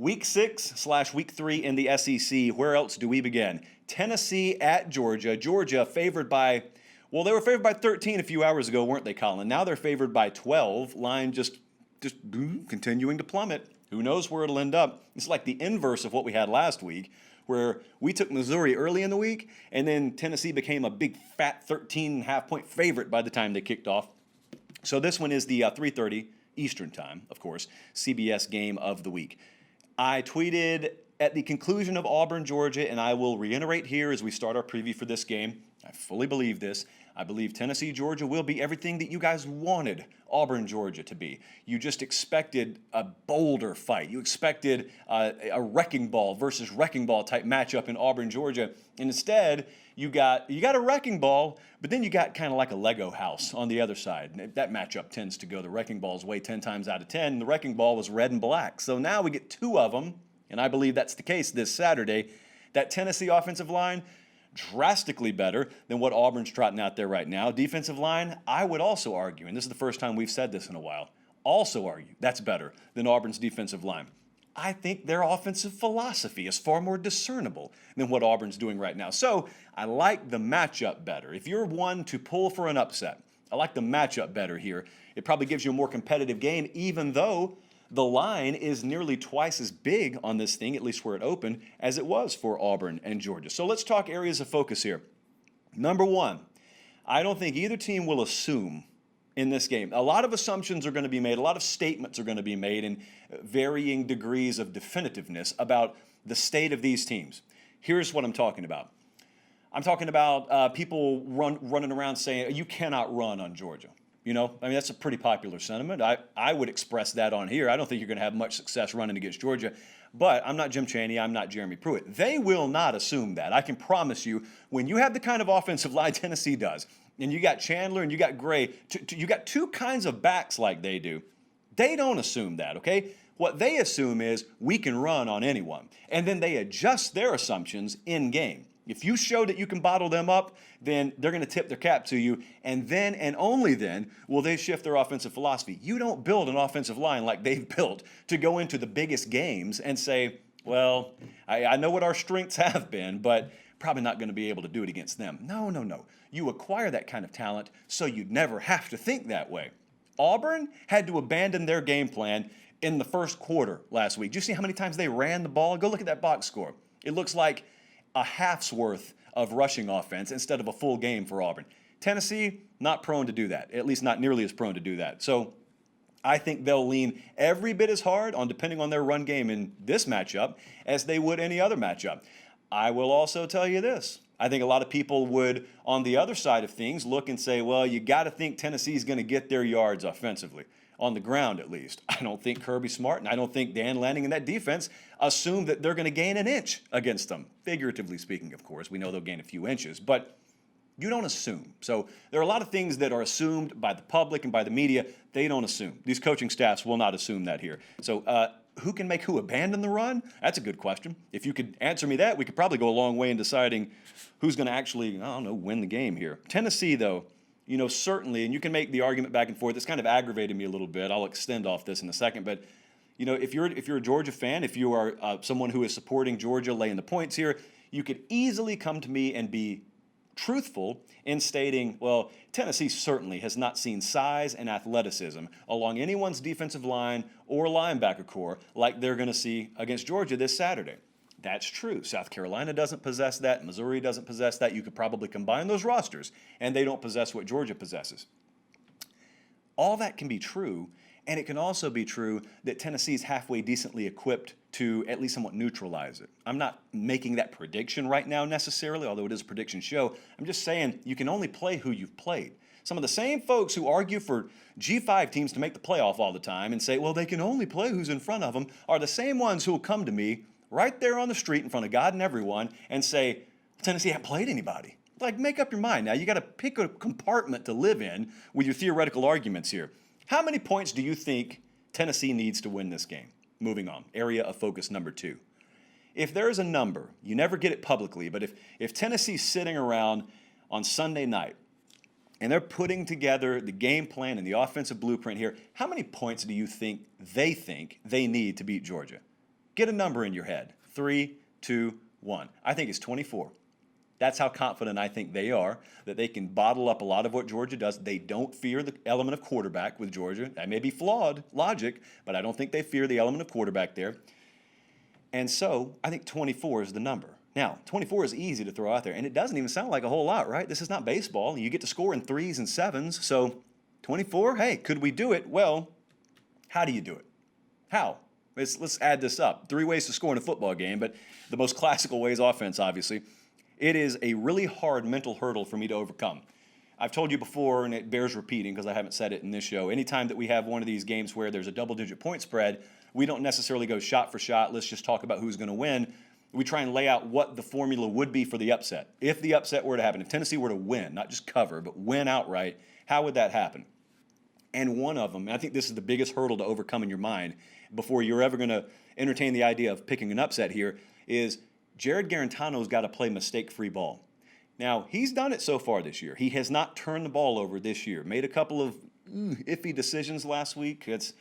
Week 6/week 3 in the SEC. Where else do we begin? Tennessee at Georgia. Georgia favored by, well, they were favored by 13 a few hours ago, weren't they, Colin? Now they're favored by 12. Line just continuing to plummet. Who knows where it'll end up? It's like the inverse of what we had last week, where we took Missouri early in the week, and then Tennessee became a big, fat 13.5-point favorite by the time they kicked off. So this one is the 3:30 Eastern time, of course, CBS game of the week. I tweeted at the conclusion of Auburn, Georgia, and I will reiterate here as we start our preview for this game. I fully believe this. I believe Tennessee, Georgia will be everything that you guys wanted Auburn, Georgia to be. You just expected a bolder fight. You expected a wrecking ball versus wrecking ball type matchup in Auburn, Georgia. And instead, you got a wrecking ball, but then you got kind of like a Lego house on the other side. That matchup tends to go. The wrecking balls weigh 10 times out of 10. The wrecking ball was red and black. So now we get two of them, and I believe that's the case this Saturday. That Tennessee offensive line, drastically better than what Auburn's trotting out there right now. Defensive line, I would also argue, and this is the first time we've said this in a while, also argue that's better than Auburn's defensive line. I think their offensive philosophy is far more discernible than what Auburn's doing right now. So I like the matchup better. If you're one to pull for an upset, I like the matchup better here. It probably gives you a more competitive game, even though the line is nearly twice as big on this thing, at least where it opened, as it was for Auburn and Georgia. So let's talk areas of focus here. Number one, I don't think either team will assume in this game. A lot of assumptions are going to be made. A lot of statements are going to be made in varying degrees of definitiveness about the state of these teams. Here's what I'm talking about. I'm talking about people running around saying, you cannot run on Georgia. You know, I mean, that's a pretty popular sentiment. I would express that on here. I don't think you're going to have much success running against Georgia. But I'm not Jim Chaney. I'm not Jeremy Pruitt. They will not assume that. I can promise you, when you have the kind of offensive line Tennessee does, and you got Chandler and you got Gray, you got two kinds of backs like they do, they don't assume that, okay? What they assume is we can run on anyone. And then they adjust their assumptions in game. If you show that you can bottle them up, then they're going to tip their cap to you, and then and only then will they shift their offensive philosophy. You don't build an offensive line like they've built to go into the biggest games and say, well, I know what our strengths have been, but probably not going to be able to do it against them. No. You acquire that kind of talent so you'd never have to think that way. Auburn had to abandon their game plan in the first quarter last week. Do you see how many times they ran the ball? Go look at that box score. It looks like a half's worth of rushing offense instead of a full game for Auburn. Tennessee, not prone to do that, at least not nearly as prone to do that. So I think they'll lean every bit as hard on depending on their run game in this matchup as they would any other matchup. I will also tell you this. I think a lot of people would, on the other side of things, look and say, well, you got to think Tennessee's going to get their yards offensively, on the ground at least. I don't think Kirby Smart and I don't think Dan Lanning and that defense assume that they're going to gain an inch against them. Figuratively speaking, of course. We know they'll gain a few inches, but you don't assume. So there are a lot of things that are assumed by the public and by the media. They don't assume. These coaching staffs will not assume that here. So who can make who abandon the run? That's a good question. If you could answer me that, we could probably go a long way in deciding who's going to actually, win the game here. Tennessee, though, certainly, and you can make the argument back and forth. It's kind of aggravated me a little bit. I'll extend off this in a second. But, if you're a Georgia fan, if you are someone who is supporting Georgia, laying the points here, you could easily come to me and be truthful in stating, well, Tennessee certainly has not seen size and athleticism along anyone's defensive line or linebacker core like they're going to see against Georgia this Saturday. That's true. South Carolina doesn't possess that. Missouri doesn't possess that. You could probably combine those rosters, and they don't possess what Georgia possesses. All that can be true, and it can also be true that Tennessee's halfway decently equipped to at least somewhat neutralize it. I'm not making that prediction right now necessarily, although it is a prediction show. I'm just saying you can only play who you've played. Some of the same folks who argue for G5 teams to make the playoff all the time and say, well, they can only play who's in front of them, are the same ones who will come to me right there on the street in front of God and everyone and say, Tennessee hasn't played anybody. Like, make up your mind now. You got to pick a compartment to live in with your theoretical arguments here. How many points do you think Tennessee needs to win this game? Moving on. Area of focus number 2. If there is a number, you never get it publicly, but if Tennessee's sitting around on Sunday night and they're putting together the game plan and the offensive blueprint here, how many points do you think they need to beat Georgia? Get a number in your head. 3, 2, 1. I think it's 24. That's how confident I think they are, that they can bottle up a lot of what Georgia does. They don't fear the element of quarterback with Georgia. That may be flawed logic, but I don't think they fear the element of quarterback there. And so I think 24 is the number. Now, 24 is easy to throw out there, and it doesn't even sound like a whole lot, right? This is not baseball. You get to score in 3s and 7s, so 24, hey, could we do it? Well, how do you do it? How? Let's add this up. 3 ways to score in a football game, but the most classical way is offense, obviously. It is a really hard mental hurdle for me to overcome. I've told you before, and it bears repeating because I haven't said it in this show, anytime that we have one of these games where there's a double-digit point spread, we don't necessarily go shot for shot. Let's just talk about who's going to win. We try and lay out what the formula would be for the upset. If the upset were to happen, if Tennessee were to win, not just cover, but win outright, how would that happen? And one of them, and I think this is the biggest hurdle to overcome in your mind before you're ever going to entertain the idea of picking an upset here, is Jared Garantano's got to play mistake-free ball. Now, he's done it so far this year. He has not turned the ball over this year. Made a couple of iffy decisions last week. It's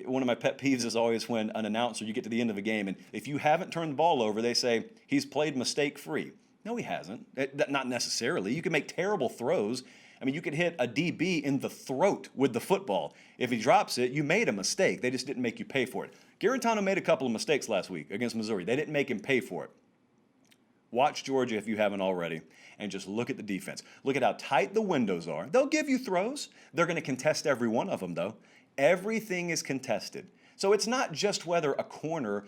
one of my pet peeves is always when an announcer, you get to the end of a game, and if you haven't turned the ball over, they say, he's played mistake-free. No, he hasn't. Not necessarily. You can make terrible throws. I mean, you could hit a DB in the throat with the football. If he drops it, you made a mistake. They just didn't make you pay for it. Garantano made a couple of mistakes last week against Missouri. They didn't make him pay for it. Watch Georgia if you haven't already, and just look at the defense. Look at how tight the windows are. They'll give you throws. They're going to contest every one of them, though. Everything is contested. So it's not just whether a corner,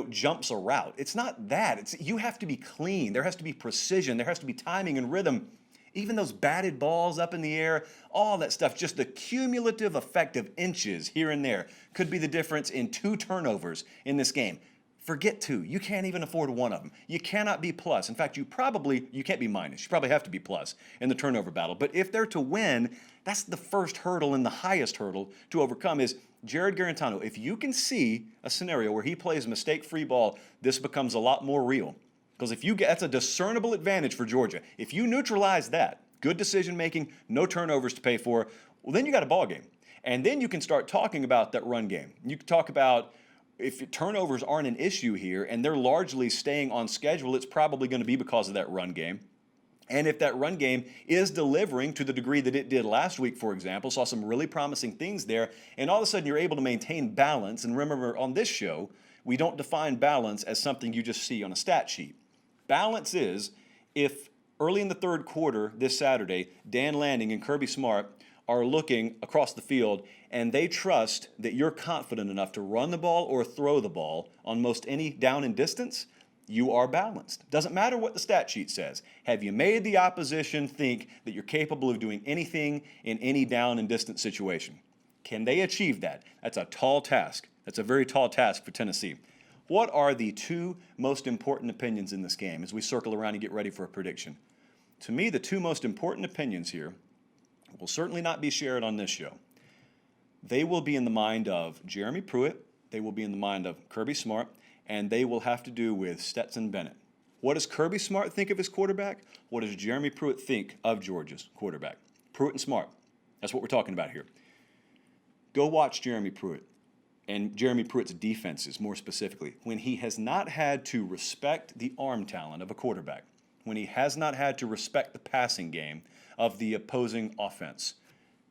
jumps a route. It's not that. You have to be clean. There has to be precision. There has to be timing and rhythm. Even those batted balls up in the air, all that stuff, just the cumulative effect of inches here and there could be the difference in 2 turnovers in this game. Forget 2. You can't even afford one of them. You cannot be plus. In fact, you can't be minus. You probably have to be plus in the turnover battle. But if they're to win, that's the first hurdle and the highest hurdle to overcome is Jared Garantano. If you can see a scenario where he plays mistake-free ball, this becomes a lot more real. Because that's a discernible advantage for Georgia. If you neutralize that, good decision-making, no turnovers to pay for, well, then you got a ball game. And then you can start talking about that run game. You can talk about if turnovers aren't an issue here and they're largely staying on schedule, it's probably going to be because of that run game. And if that run game is delivering to the degree that it did last week, for example, saw some really promising things there, and all of a sudden you're able to maintain balance. And remember, on this show, we don't define balance as something you just see on a stat sheet. Balance is if early in the third quarter this Saturday, Dan Lanning and Kirby Smart are looking across the field and they trust that you're confident enough to run the ball or throw the ball on most any down and distance, you are balanced. Doesn't matter what the stat sheet says. Have you made the opposition think that you're capable of doing anything in any down and distance situation? Can they achieve that? That's a tall task. That's a very tall task for Tennessee. What are the 2 most important opinions in this game as we circle around and get ready for a prediction? To me, the 2 most important opinions here will certainly not be shared on this show. They will be in the mind of Jeremy Pruitt, they will be in the mind of Kirby Smart, and they will have to do with Stetson Bennett. What does Kirby Smart think of his quarterback? What does Jeremy Pruitt think of Georgia's quarterback? Pruitt and Smart. That's what we're talking about here. Go watch Jeremy Pruitt. And Jeremy Pruitt's defenses, more specifically, when he has not had to respect the arm talent of a quarterback, when he has not had to respect the passing game of the opposing offense,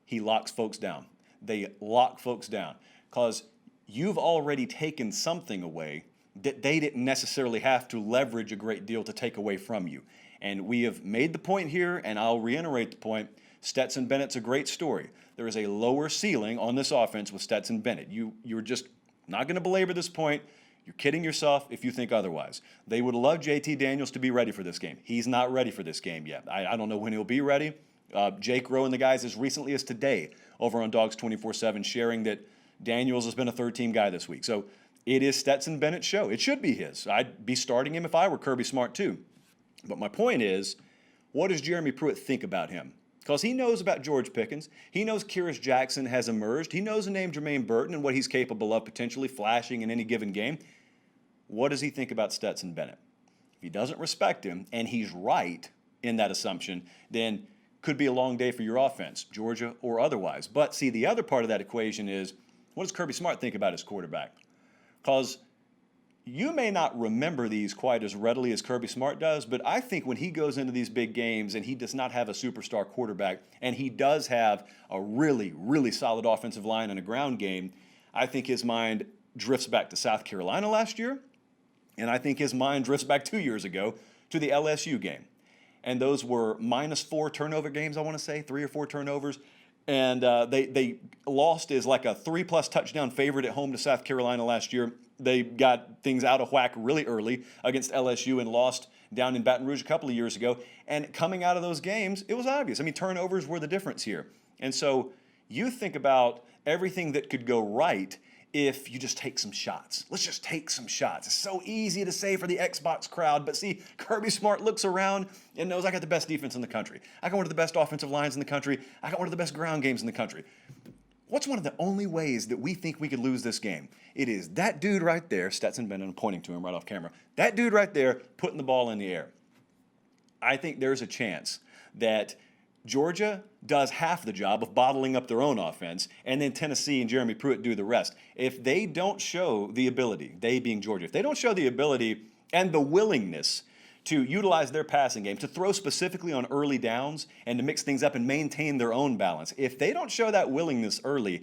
he locks folks down. They lock folks down because you've already taken something away that they didn't necessarily have to leverage a great deal to take away from you. And we have made the point here, and I'll reiterate the point, Stetson Bennett's a great story. There is a lower ceiling on this offense with Stetson Bennett. You're just not going to belabor this point. You're kidding yourself if you think otherwise. They would love JT Daniels to be ready for this game. He's not ready for this game yet. I don't know when he'll be ready. Jake Rowe and the guys as recently as today over on Dogs 24/7 sharing that Daniels has been a third-team guy this week. So it is Stetson Bennett's show. It should be his. I'd be starting him if I were Kirby Smart too. But my point is, what does Jeremy Pruitt think about him? Because he knows about George Pickens. He knows Kyrus Jackson has emerged. He knows the name Jermaine Burton and what he's capable of potentially flashing in any given game. What does he think about Stetson Bennett? If he doesn't respect him, and he's right in that assumption, then could be a long day for your offense, Georgia or otherwise. But see, the other part of that equation is, what does Kirby Smart think about his quarterback? Because You may not remember these quite as readily as Kirby Smart does, but I think when he goes into these big games and he does not have a superstar quarterback and he does have a really, really solid offensive line and a ground game, I think his mind drifts back to South Carolina last year, and I think his mind drifts back 2 years ago to the LSU game. And those were -4 turnover games, I want to say, 3 or 4 turnovers. And they lost as like a 3+ touchdown favorite at home to South Carolina last year. They got things out of whack really early against LSU and lost down in Baton Rouge a couple of years ago. And coming out of those games, it was obvious. I mean, turnovers were the difference here. And so you think about everything that could go right if you just take some shots. Let's just take some shots. It's so easy to say for the Xbox crowd, but see, Kirby Smart looks around and knows I got the best defense in the country. I got one of the best offensive lines in the country. I got one of the best ground games in the country. What's one of the only ways that we think we could lose this game? It is that dude right there, Stetson Bennett, pointing to him right off camera, that dude right there putting the ball in the air. I think there's a chance that Georgia does half the job of bottling up their own offense, and then Tennessee and Jeremy Pruitt do the rest. If they don't show the ability, they being Georgia, if they don't show the ability and the willingness to utilize their passing game, to throw specifically on early downs and to mix things up and maintain their own balance, if they don't show that willingness early,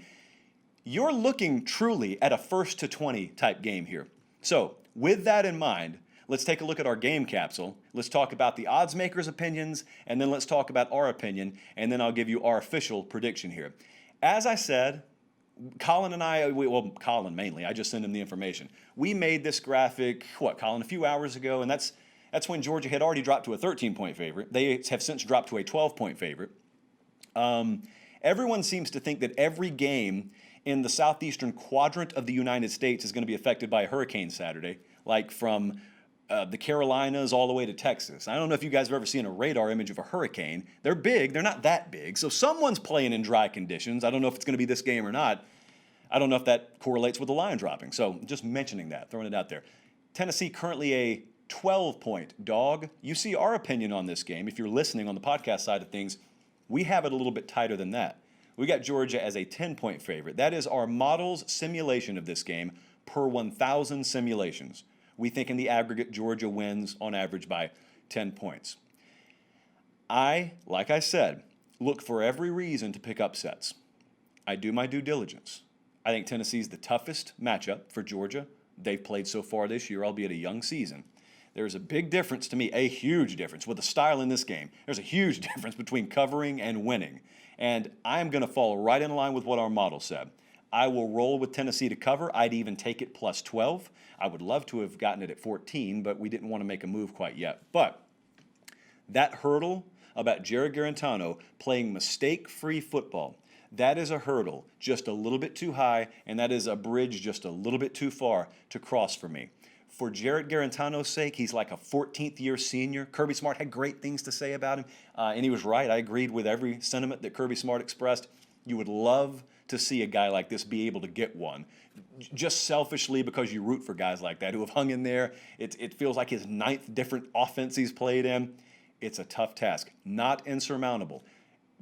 you're looking truly at a 1st to 20 type game here. So with that in mind, let's take a look at our game capsule. Let's talk about the odds makers' opinions, and then let's talk about our opinion, and then I'll give you our official prediction here. As I said, Colin and I, well, Colin mainly, I just sent him the information. We made this graphic, Colin, a few hours ago, and that's when Georgia had already dropped to a 13-point favorite. They have since dropped to a 12-point favorite. Everyone seems to think that every game in the southeastern quadrant of the United States is going to be affected by a hurricane Saturday, like from the Carolinas all the way to Texas. I don't know if you guys have ever seen a radar image of a hurricane. They're big. They're not that big. So someone's playing in dry conditions. I don't know if it's going to be this game or not. I don't know if that correlates with the line dropping. So just mentioning that, throwing it out there. Tennessee currently a 12-point dog. You see our opinion on this game. If you're listening on the podcast side of things, we have it a little bit tighter than that. We got Georgia as a 10-point favorite. That is our model's simulation of this game per 1,000 simulations. We think in the aggregate, Georgia wins on average by 10 points. Like I said, look for every reason to pick upsets. I do my due diligence. I think Tennessee's the toughest matchup for Georgia they've played so far this year, albeit a young season. There's a big difference to me, a huge difference with the style in this game. There's a huge difference between covering and winning. And I'm going to fall right in line with what our model said. I will roll with Tennessee to cover. I'd even take it plus 12. I would love to have gotten it at 14, but we didn't want to make a move quite yet. But that hurdle about Jared Garantano playing mistake-free football, that is a hurdle just a little bit too high, and that is a bridge just a little bit too far to cross for me. For Jared Garantano's sake, he's like a 14th-year senior. Kirby Smart had great things to say about him, and he was right. I agreed with every sentiment that Kirby Smart expressed. You would love to see a guy like this be able to get one. Just selfishly because you root for guys like that who have hung in there. It feels like his 9th different offense he's played in. It's a tough task, not insurmountable,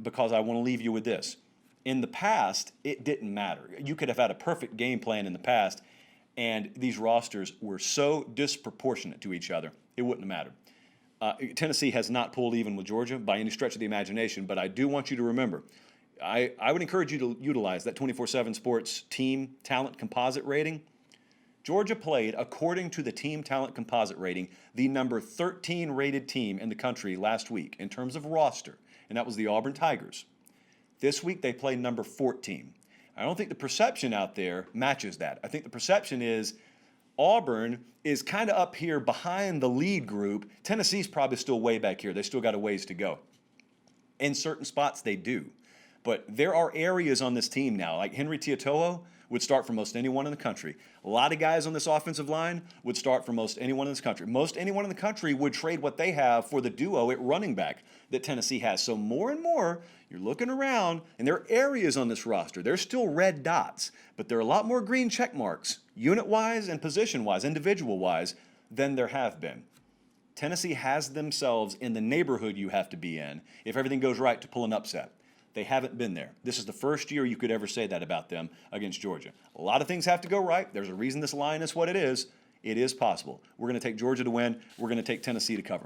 because I want to leave you with this. In the past, it didn't matter. You could have had a perfect game plan in the past, and these rosters were so disproportionate to each other, it wouldn't have mattered. Tennessee has not pulled even with Georgia by any stretch of the imagination, but I do want you to remember, I would encourage you to utilize that 24/7 Sports team talent composite rating. Georgia played, according to the team talent composite rating, the number 13 rated team in the country last week in terms of roster, and that was the Auburn Tigers. This week they played number 14. I don't think the perception out there matches that. I think the perception is Auburn is kind of up here behind the lead group. Tennessee's probably still way back here. They still got a ways to go. In certain spots they do. But there are areas on this team now, like Henry To'oTo'o would start for most anyone in the country. A lot of guys on this offensive line would start for most anyone in this country. Most anyone in the country would trade what they have for the duo at running back that Tennessee has. So more and more, you're looking around, and there are areas on this roster. There's still red dots, but there are a lot more green check marks, unit-wise and position-wise, individual-wise, than there have been. Tennessee has themselves in the neighborhood you have to be in if everything goes right to pull an upset. They haven't been there. This is the first year you could ever say that about them against Georgia. A lot of things have to go right. There's a reason this line is what it is. It is possible. We're going to take Georgia to win. We're going to take Tennessee to cover.